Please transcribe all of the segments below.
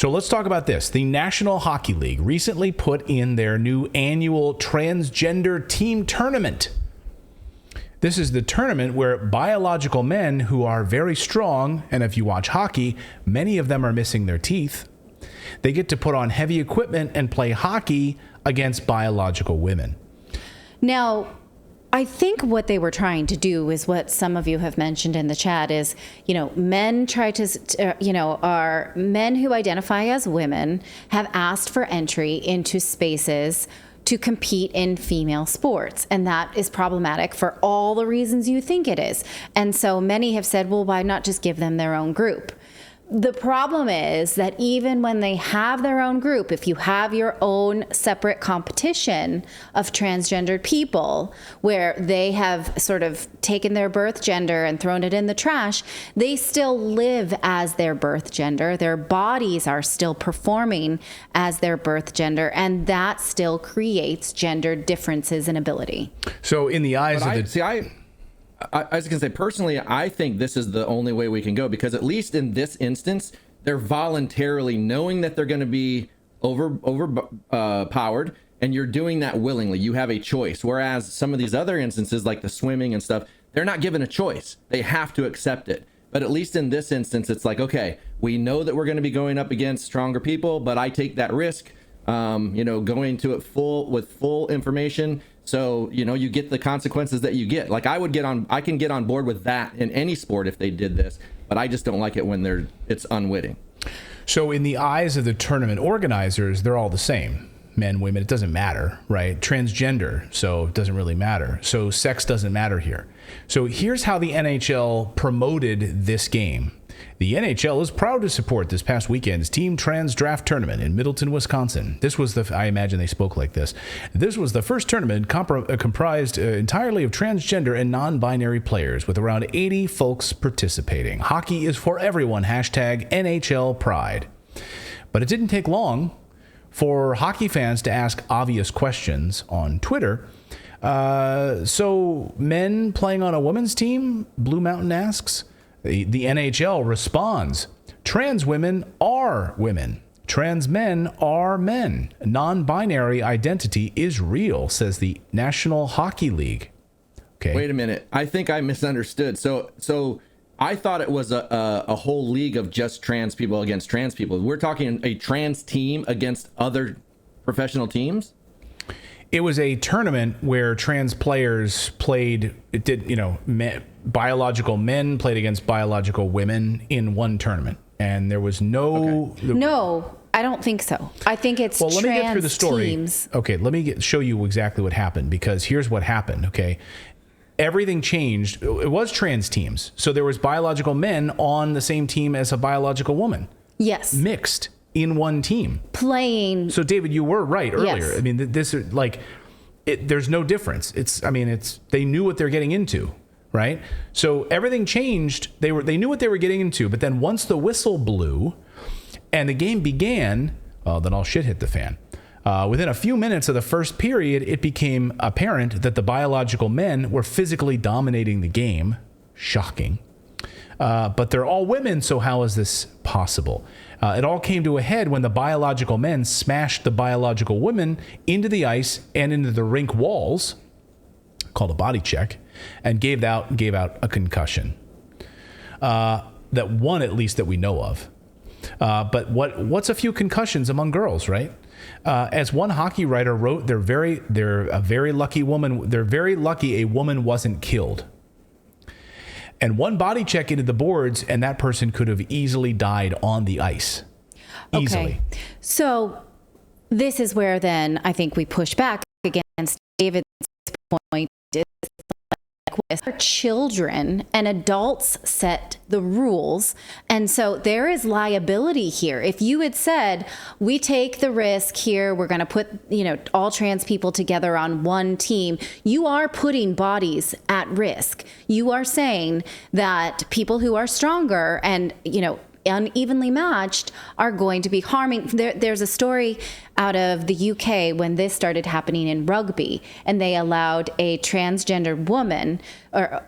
So let's talk about this. The National Hockey League recently put in their new annual Transgender team tournament. This is the tournament where biological men who are very strong, and if you watch hockey, many of them are missing their teeth, they get to put on heavy equipment and play hockey against biological women. Now, I think what they were trying to do is what some of you have mentioned in the chat is, men try to, are men who identify as women have asked for entry into spaces to compete in female sports. And that is problematic for all the reasons you think it is. And so many have said, well, why not just give them their own group? The problem is that even when they have their own group, if you have your own separate competition of transgendered people where they have sort of taken their birth gender and thrown it in the trash, they still live as their birth gender. Their bodies are still performing as their birth gender, and that still creates gender differences in ability. So in the eyes of the... I was going to say, personally, I think this is the only way we can go, because at least in this instance, they're voluntarily knowing that they're going to be overpowered, and you're doing that willingly. You have a choice. Whereas some of these other instances, like the swimming and stuff, they're not given a choice. They have to accept it. But at least in this instance, it's like, okay, we know that we're going to be going up against stronger people, but I take that risk, going to it with full information. So, you get the consequences that you get. Like I can get on board with that in any sport if they did this, but I just don't like it when it's unwitting. So in the eyes of the tournament organizers, they're all the same. Men, women, it doesn't matter, right? Transgender, so it doesn't really matter. So sex doesn't matter here. So here's how the NHL promoted this game. The NHL is proud to support this past weekend's Team Trans Draft Tournament in Middleton, Wisconsin. This was I imagine they spoke like this. This was the first tournament comprised entirely of transgender and non-binary players, with around 80 folks participating. Hockey is for everyone, hashtag NHL Pride. But it didn't take long for hockey fans to ask obvious questions on Twitter. So men playing on a women's team? Blue Mountain asks. The NHL responds, trans women are women. Trans men are men. Non-binary identity is real, says the National Hockey League. Okay. Wait a minute. I think I misunderstood. So I thought it was a whole league of just trans people against trans people. We're talking a trans team against other professional teams? It was a tournament where trans players played. It did, biological men played against biological women in one tournament, and there was no. Okay. No, I don't think so. I think it's trans teams. Let me get through the story. Teams. Okay, let me show you exactly what happened, because here's what happened. Okay, everything changed. It was trans teams, so there was biological men on the same team as a biological woman. Yes, mixed in one team playing. So David, you were right earlier. Yes. I mean, this is like, there's no difference. They knew what they're getting into, right? So everything changed. They knew what they were getting into. But then once the whistle blew and the game began, then all shit hit the fan. Within a few minutes of the first period, it became apparent that the biological men were physically dominating the game. Shocking. But they're all women, so how is this possible? It all came to a head when the biological men smashed the biological women into the ice and into the rink walls, called a body check, and gave out a concussion. That one, at least, that we know of. But what's a few concussions among girls, right? As one hockey writer wrote, they're a very lucky woman. They're very lucky a woman wasn't killed. And one body check into the boards, and that person could have easily died on the ice. Easily. Okay. So this is where then I think we push back against David's point. Children and adults set the rules, and so there is liability here. If you had said, we take the risk here, we're going to put all trans people together on one team, you are putting bodies at risk. You are saying that people who are stronger and unevenly matched are going to be harming. There's a story out of the UK when this started happening in rugby, and they allowed a transgender woman, or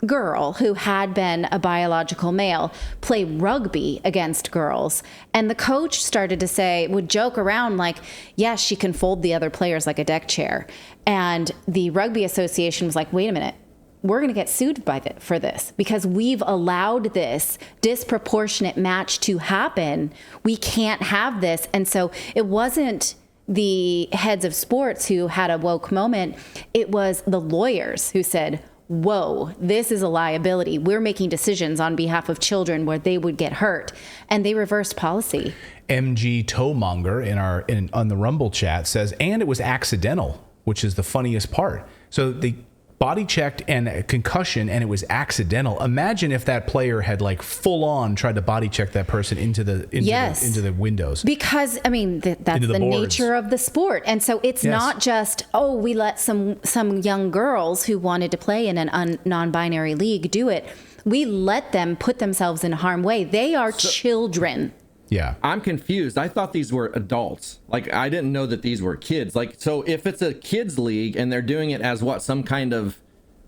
girl who had been a biological male play rugby against girls. And the coach started to say, would joke around like, yes, she can fold the other players like a deck chair. And the Rugby Association was like, wait a minute, we're going to get sued for this because we've allowed this disproportionate match to happen. We can't have this. And so it wasn't the heads of sports who had a woke moment. It was the lawyers who said, whoa, this is a liability. We're making decisions on behalf of children where they would get hurt. And they reversed policy. MG Toemonger on the Rumble chat says, and it was accidental, which is the funniest part. So they body checked and a concussion, and it was accidental. Imagine if that player had like full on tried to body check that person into the windows. Because I mean that's the nature of the sport, and so it's not just we let some young girls who wanted to play in a non-binary league do it. We let them put themselves in harm's way. They are children. Yeah. I'm confused. I thought these were adults. Like, I didn't know that these were kids. Like, so if it's a kids league and they're doing it as some kind of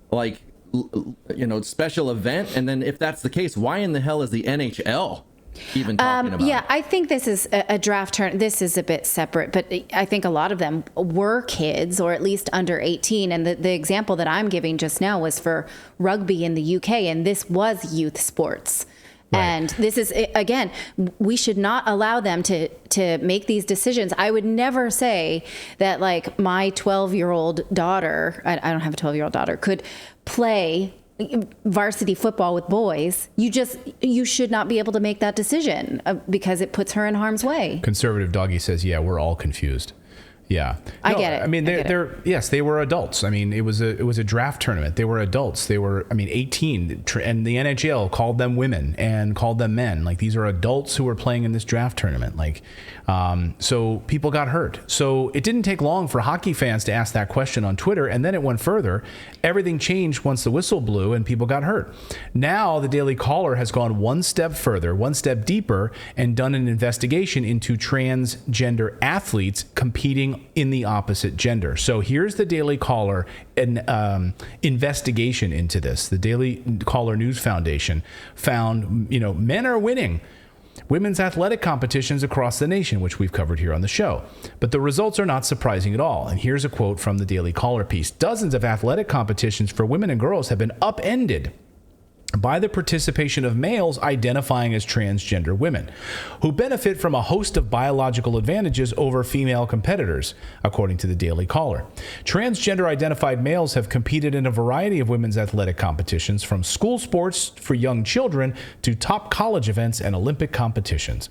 like, special event. And then if that's the case, why in the hell is the NHL even talking about it? I think this is a draft turn. This is a bit separate, but I think a lot of them were kids or at least under 18. And the example that I'm giving just now was for rugby in the UK. And this was youth sports. Right. And this is, again, we should not allow them to make these decisions. I would never say that, like, my 12-year-old daughter, I don't have a 12-year-old daughter, could play varsity football with boys. You should not be able to make that decision because it puts her in harm's way. Conservative Doggy says, yeah, we're all confused. Yeah, I get it. I mean, they were adults. I mean, it was a draft tournament. They were adults. They were, 18, and the NHL called them women and called them men. Like, these are adults who were playing in this draft tournament. Like, so people got hurt. So it didn't take long for hockey fans to ask that question on Twitter, and then it went further. Everything changed once the whistle blew and people got hurt. Now the Daily Caller has gone one step further, one step deeper, and done an investigation into transgender athletes competing in the opposite gender. So here's the Daily Caller investigation into this. The Daily Caller News Foundation found, men are winning women's athletic competitions across the nation, which we've covered here on the show. But the results are not surprising at all. And here's a quote from the Daily Caller piece. Dozens of athletic competitions for women and girls have been upended by the participation of males identifying as transgender women, who benefit from a host of biological advantages over female competitors, according to the Daily Caller. Transgender identified males have competed in a variety of women's athletic competitions, from school sports for young children to top college events and Olympic competitions.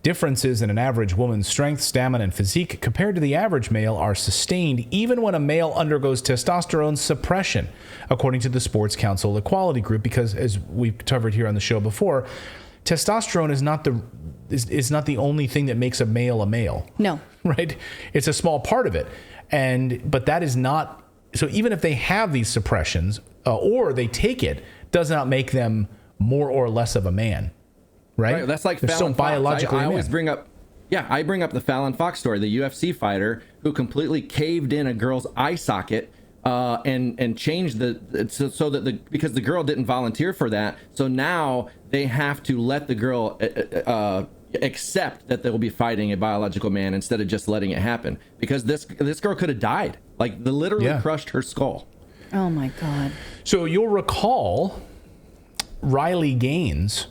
Differences in an average woman's strength, stamina, and physique compared to the average male are sustained even when a male undergoes testosterone suppression, according to the Sports Council Equality Group, because, as we've covered here on the show before, testosterone is not the only thing that makes a male. No. Right? It's a small part of it. But that is not... So even if they have these suppressions, or they take it, does not make them more or less of a man. Right? That's like They're Fallon so biologically Fox. I always man. bring up, I bring up the Fallon Fox story, the UFC fighter who completely caved in a girl's eye socket and changed so that because the girl didn't volunteer for that, so now they have to let the girl accept that they will be fighting a biological man instead of just letting it happen, because this girl could have died. Like, they literally crushed her skull. Oh my God. So you'll recall Riley Gaines,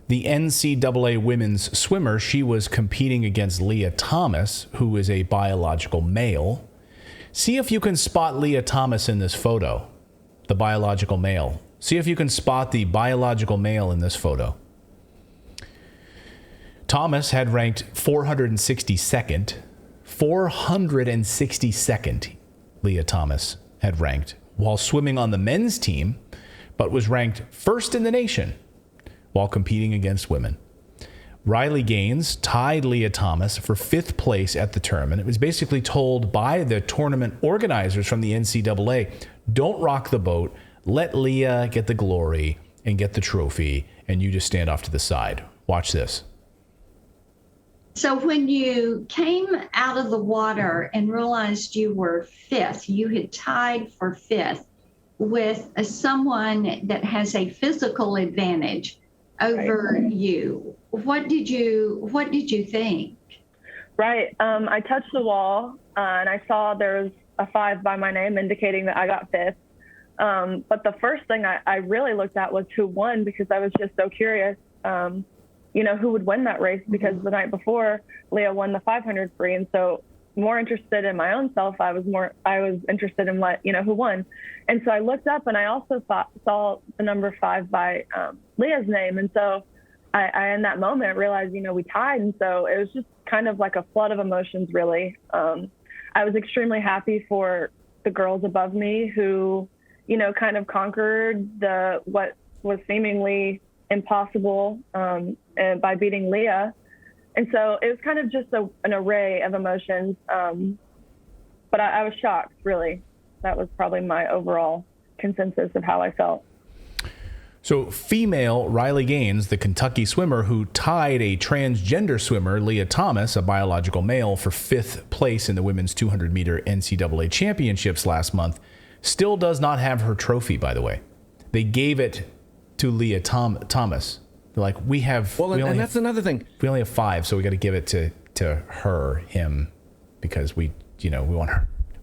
the NCAA women's swimmer. She was competing against Leah Thomas, who is a biological male. See if you can spot Leah Thomas in this photo, the biological male. See if you can spot the biological male in this photo. Thomas had ranked 462nd. 462nd, Leah Thomas had ranked, while swimming on the men's team, but was ranked first in the nation while competing against women. Riley Gaines tied Leah Thomas for 5th place at the tournament. It was basically told by the tournament organizers from the NCAA, don't rock the boat, let Leah get the glory and get the trophy, and you just stand off to the side. Watch this. So when you came out of the water and realized you were 5th, you had tied for 5th, with someone that has a physical advantage over you. What did you think? Right. I touched the wall and I saw there was a 5 by my name indicating that I got 5th. But the first thing I really looked at was who won, because I was just so curious, who would win that race, because the night before Leah won the 500 free. And so more interested in my own self, I was interested in who won. And so I looked up and I also saw the number 5 by Leah's name. And so I in that moment realized, we tied. And so it was just kind of like a flood of emotions, really. I was extremely happy for the girls above me who, kind of conquered what was seemingly impossible by beating Leah. And so it was kind of just an array of emotions. But I was shocked, really. That was probably my overall consensus of how I felt. So female Riley Gaines, the Kentucky swimmer who tied a transgender swimmer, Leah Thomas, a biological male, for 5th place in the women's 200-meter NCAA championships last month, still does not have her trophy, by the way. They gave it to Leah Thomas. They're like, and that's another thing. We only have 5, so we got to give it to him, because we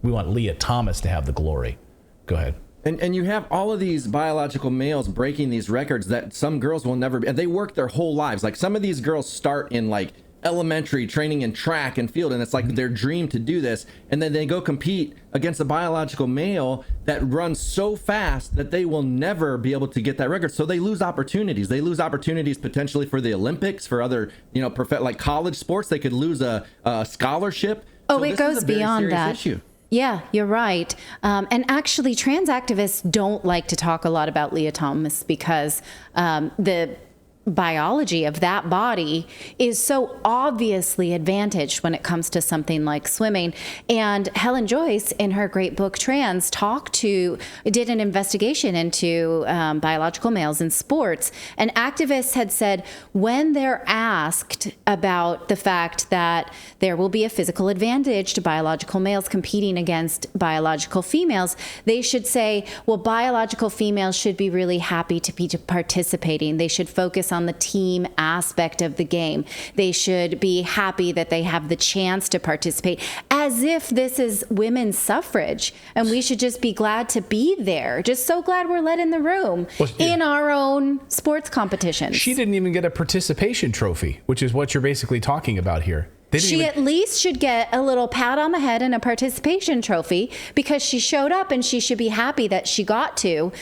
want Leah Thomas to have the glory. Go ahead. And you have all of these biological males breaking these records that some girls will never be. And they work their whole lives. Like, some of these girls start in like elementary training in track and field, and it's like their dream to do this. And then they go compete against a biological male that runs so fast that they will never be able to get that record. So they lose opportunities. They lose opportunities potentially for the Olympics, for other, like college sports. They could lose a scholarship. Oh, so it goes beyond that. Issue. Yeah, you're right. And actually, trans activists don't like to talk a lot about Leah Thomas, because the biology of that body is so obviously advantaged when it comes to something like swimming. And Helen Joyce, in her great book Trans, did an investigation into biological males in sports. And activists had said, when they're asked about the fact that there will be a physical advantage to biological males competing against biological females, they should say, well, biological females should be really happy to be participating. They should focus on the team aspect of the game. They should be happy that they have the chance to participate, as if this is women's suffrage and we should just be glad to be there. Just so glad we're let in the room in our own sports competitions. She didn't even get a participation trophy, which is what you're basically talking about here. She at least should get a little pat on the head and a participation trophy, because she showed up, and she should be happy that she got to,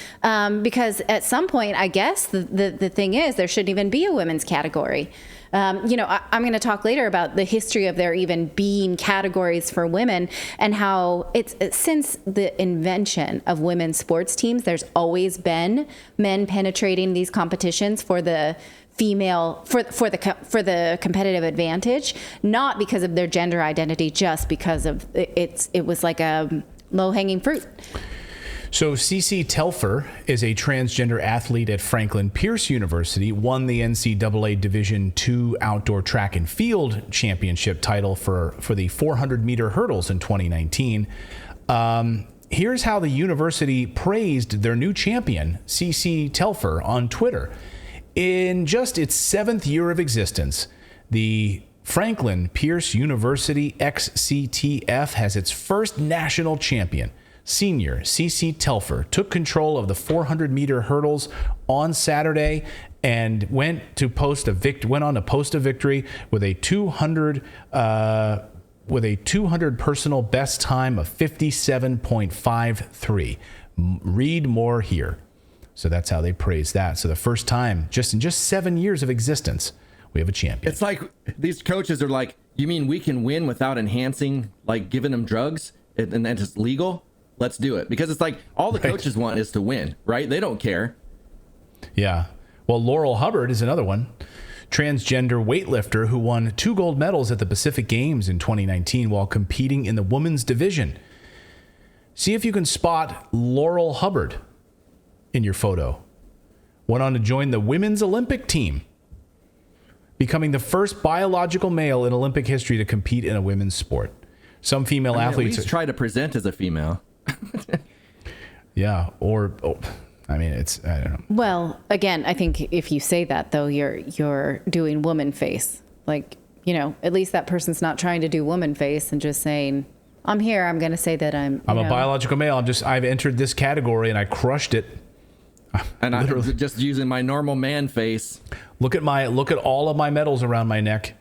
because at some point, I guess the thing is, there shouldn't even be a women's category. I'm going to talk later about the history of there even being categories for women, and how it's since the invention of women's sports teams, there's always been men penetrating these competitions for the female, for the competitive advantage, not because of their gender identity, just because of it was like a low-hanging fruit. So CC Telfer is a transgender athlete at Franklin Pierce University, won the NCAA Division II Outdoor Track and Field Championship title for the 400-meter hurdles in 2019. Here's how the university praised their new champion, CC Telfer, on Twitter. In just its 7th year of existence, the Franklin Pierce University XCTF has its first national champion. Senior CC Telfer took control of the 400-meter hurdles on Saturday and went on to post a victory with a 200 personal best time of 57.53. Read more here. So that's how they praise that. So the first time, just in 7 years of existence, we have a champion. It's like these coaches are like, you mean we can win without enhancing, like giving them drugs, and then it's legal? Let's do it. Because it's like all the coaches want is to win, right? They don't care. Yeah. Well, Laurel Hubbard is another one. Transgender weightlifter who won 2 gold medals at the Pacific Games in 2019 while competing in the women's division. See if you can spot Laurel Hubbard in your photo. Went on to join the women's Olympic team, becoming the first biological male in Olympic history to compete in a women's sport. Some female athletes at least try to present as a female. Yeah. I mean, I don't know. Well, again, I think if you say that, though, you're doing woman face. Like, at least that person's not trying to do woman face and just saying, I'm here. I'm going to say that I'm a biological male. I've entered this category and I crushed it. And I'm just using my normal man face. Look at all of my medals around my neck.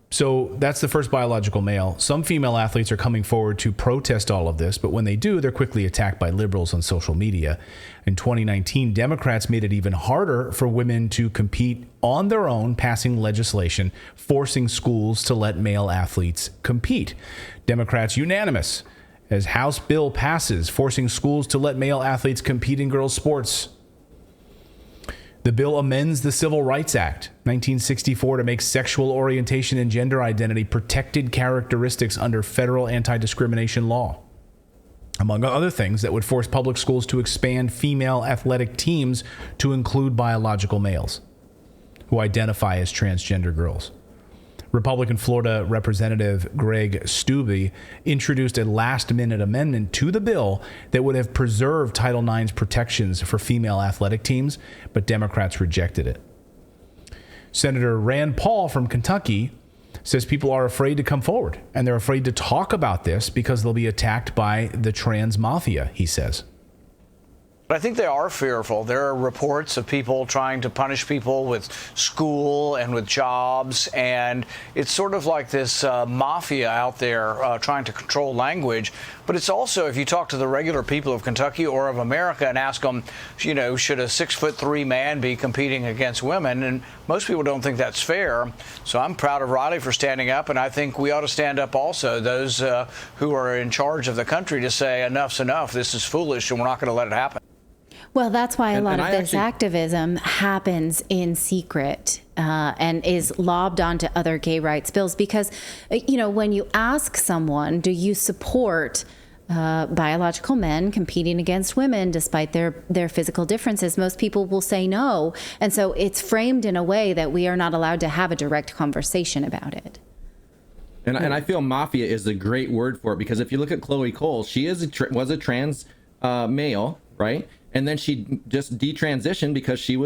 So that's the first biological male. Some female athletes are coming forward to protest all of this, but when they do, they're quickly attacked by liberals on social media. In 2019, Democrats made it even harder for women to compete on their own, passing legislation forcing schools to let male athletes compete. Democrats unanimous as House bill passes, forcing schools to let male athletes compete in girls' sports. The bill amends the Civil Rights Act, 1964, to make sexual orientation and gender identity protected characteristics under federal anti-discrimination law. Among other things, that would force public schools to expand female athletic teams to include biological males who identify as transgender girls. Republican Florida Representative Greg Steube introduced a last-minute amendment to the bill that would have preserved Title IX's protections for female athletic teams, but Democrats rejected it. Senator Rand Paul from Kentucky says people are afraid to come forward, and they're afraid to talk about this because they'll be attacked by the trans mafia, he says. But I think they are fearful. There are reports of people trying to punish people with school and with jobs, and it's sort of like this mafia out there trying to control language. But it's also, if you talk to the regular people of Kentucky or of America and ask them, should a 6'3" man be competing against women? And most people don't think that's fair. So I'm proud of Riley for standing up, and I think we ought to stand up also, those who are in charge of the country, to say enough's enough. This is foolish, and we're not going to let it happen. Well, that's why a lot of this activism happens in secret and is lobbed onto other gay rights bills. Because, when you ask someone, do you support biological men competing against women despite their physical differences, most people will say no. And so it's framed in a way that we are not allowed to have a direct conversation about it. And I feel mafia is a great word for it, because if you look at Chloe Cole, she was a trans male, right? And then she just detransitioned because she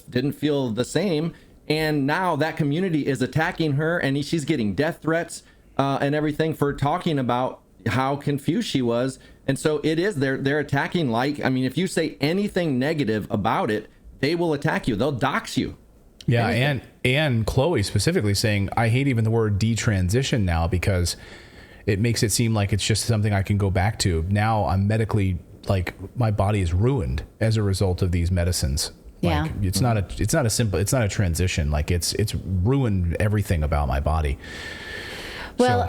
didn't feel the same. And now that community is attacking her, and she's getting death threats and everything for talking about how confused she was. And so they're attacking. If you say anything negative about it, they will attack you. They'll dox you. Yeah. And Chloe specifically saying, I hate even the word detransition now, because it makes it seem like it's just something I can go back to. Now I'm medically, my body is ruined as a result of these medicines. Yeah. It's not a transition. It's ruined everything about my body. Well,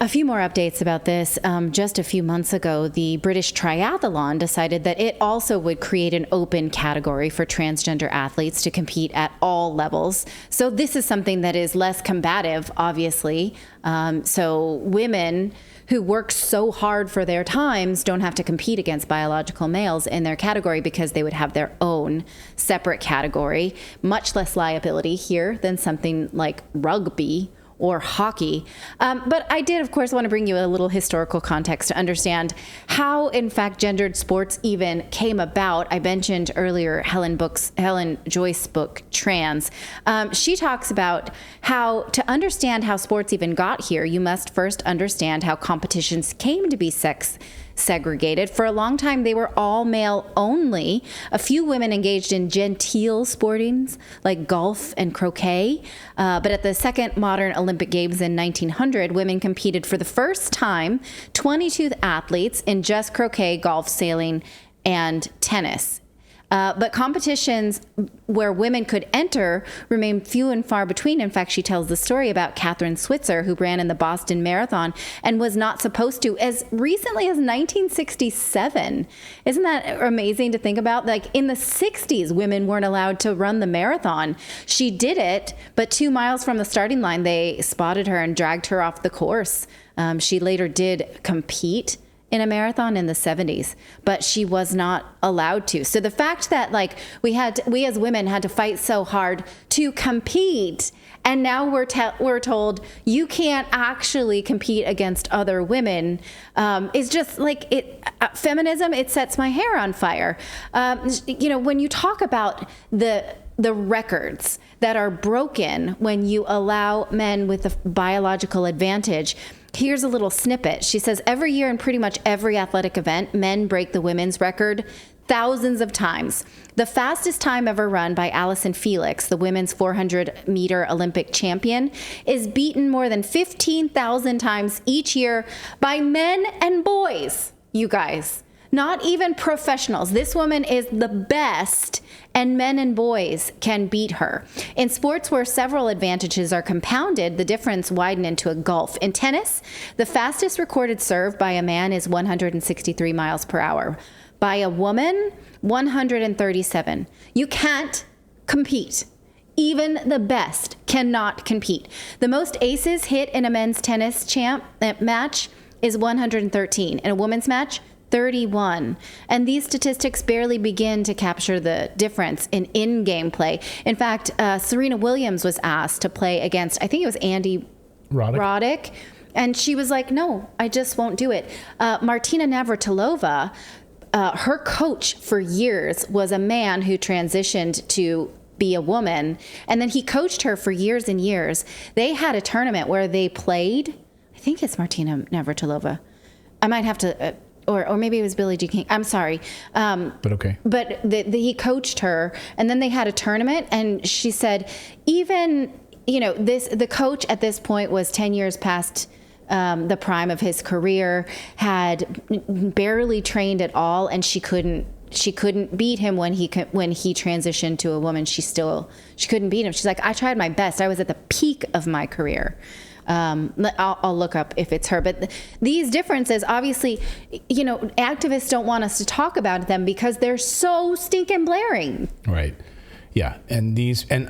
a few more updates about this. Just a few months ago, the British Triathlon decided that it also would create an open category for transgender athletes to compete at all levels. So this is something that is less combative, obviously. So women who work so hard for their times don't have to compete against biological males in their category, because they would have their own separate category. Much less liability here than something like rugby or hockey. But I did, of course, want to bring you a little historical context to understand how, in fact, gendered sports even came about. I mentioned earlier Helen Joyce's book, Trans. She talks about how, to understand how sports even got here, you must first understand how competitions came to be sex segregated. For a long time, they were all male only. A few women engaged in genteel sportings like golf and croquet. But at the second modern Olympic Games in 1900, women competed for the first time, 22 athletes in just croquet, golf, sailing, and tennis. But competitions where women could enter remain few and far between. In fact, she tells the story about Catherine Switzer, who ran in the Boston Marathon and was not supposed to as recently as 1967. Isn't that amazing to think about? In the 60s, women weren't allowed to run the marathon. She did it, but 2 miles from the starting line, they spotted her and dragged her off the course. She later did compete in a marathon in the 70s, but she was not allowed to. So the fact that like we as women had to fight so hard to compete, and now we're told you can't actually compete against other women, is just like feminism. It sets my hair on fire. When you talk about the records that are broken when you allow men with a biological advantage. Here's a little snippet. She says, every year in pretty much every athletic event, men break the women's record thousands of times. The fastest time ever run by Allison Felix, the women's 400-meter Olympic champion, is beaten more than 15,000 times each year by men and boys, you guys. Not even professionals. This woman is the best, and men and boys can beat her. In sports where several advantages are compounded, the difference widened into a gulf. In tennis, the fastest recorded serve by a man is 163 miles per hour. By a woman, 137. You can't compete. Even the best cannot compete. The most aces hit in a men's tennis match is 113. In a women's match, 31. And these statistics barely begin to capture the difference in-game play. In fact, Serena Williams was asked to play against, I think it was Andy Roddick. And she was like, no, I just won't do it. Martina Navratilova, her coach for years was a man who transitioned to be a woman. And then he coached her for years and years. They had a tournament where they played, I think it's Martina Navratilova. I might have to... Or maybe it was Billie Jean King. I'm sorry. But okay. But he coached her, and then they had a tournament, and she said, even, the coach at this point was 10 years past the prime of his career, had barely trained at all, and she couldn't beat him when he transitioned to a woman. She couldn't beat him. She's like, I tried my best. I was at the peak of my career. I'll look up if it's her, but these differences, obviously, activists don't want us to talk about them because they're so stinking blaring. Right. Yeah. And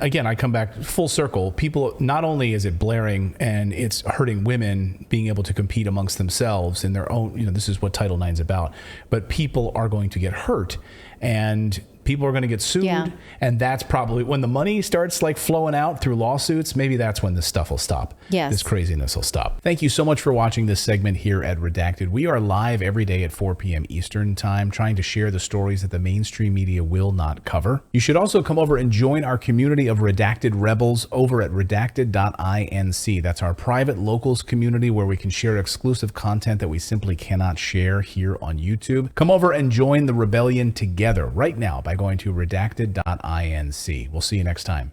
again, I come back full circle. People, not only is it blaring and it's hurting women being able to compete amongst themselves in their own, this is what Title IX is about, but people are going to get hurt and people are going to get sued. Yeah. And that's probably when the money starts flowing out through lawsuits. Maybe that's when this stuff will stop. Yes. This craziness will stop. Thank you so much for watching this segment here at Redacted. We are live every day at 4 p.m. Eastern time, trying to share the stories that the mainstream media will not cover. You should also come over and join our community of Redacted Rebels over at Redacted.inc. That's our private locals community where we can share exclusive content that we simply cannot share here on YouTube. Come over and join the rebellion together right now by going to Redacted.inc. We'll see you next time.